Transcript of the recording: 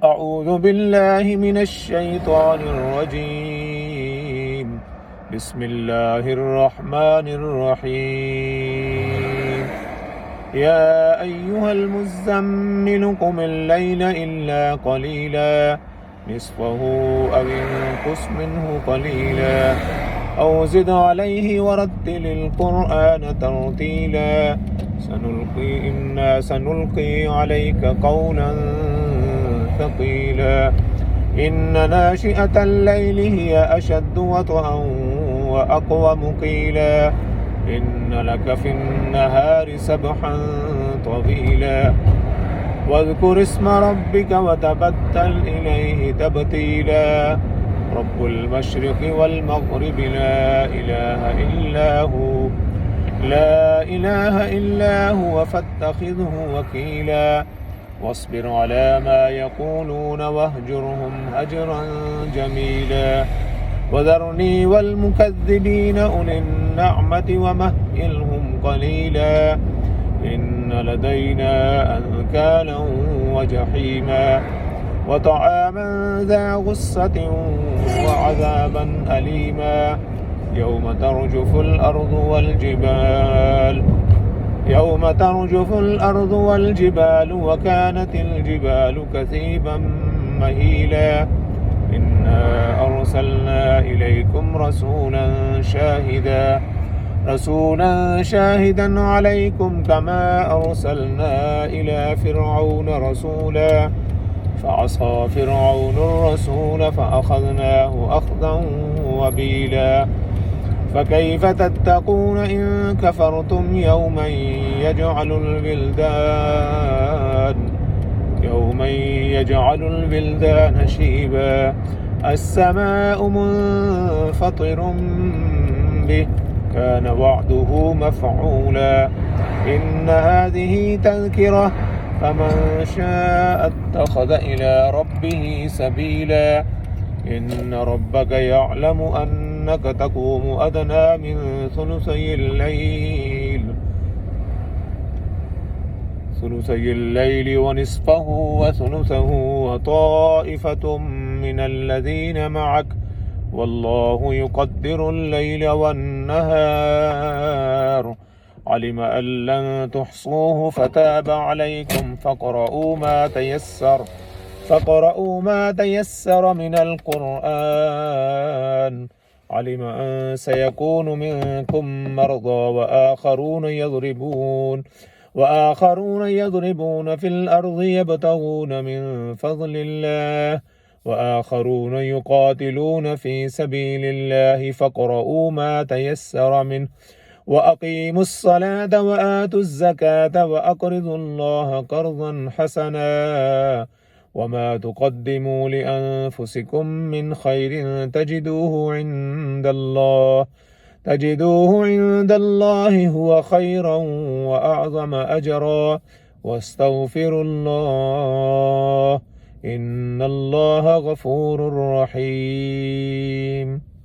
أعوذ بالله من الشيطان الرجيم. بسم الله الرحمن الرحيم. يا أيها المزمل قم الليل إلا قليلا نصفه أو انقص منه قليلا أو زد عليه ورتل القرآن ترتيلا إنا سنلقي عليك قولا ثقيلا إن ناشئة الليل هي أشد وطئا وأقوم قيلا إن لك في النهار سبحا طويلا واذكر اسم ربك وتبتل إليه تبتيلا رب المشرق والمغرب لا إله إلا هو فاتخذه وكيلا واصبر على ما يقولون واهجرهم هجرا جميلا وذرني والمكذبين أولي النعمة ومهلهم قليلا إن لدينا أنكالا وجحيما وطعاما ذا غصة وعذابا أليما يوم ترجف الأرض والجبال وكانت الجبال كثيبا مهيلا إنا أرسلنا إليكم رسولا شاهدا عليكم كما أرسلنا إلى فرعون رسولا فعصى فرعون الرسول فأخذناه أخذا وبيلا فكيف تتقون إن كفرتم يوما يجعل البلدان شيبا السماء منفطر به كان وعده مفعولا إن هذه تذكرة فمن شاء اتخذ إلى ربه سبيلا إن ربك يعلم أنك تقوم أدنى من ثلثي الليل ونصفه وثلثه وطائفة من الذين معك والله يقدر الليل والنهار علم أن لن تحصوه فتاب عليكم فاقرؤوا ما تيسر من القرآن علم أن سيكون منكم مرضى وآخرون يضربون في الأرض يبتغون من فضل الله وآخرون يقاتلون في سبيل الله فاقرؤوا ما تيسر منه وأقيموا الصلاة وآتوا الزكاة وأقرضوا الله قرضا حسنا وما تقدموا لأنفسكم من خير تجدوه عند الله هو خيرا وأعظم أجرا واستغفروا الله إن الله غفور رحيم.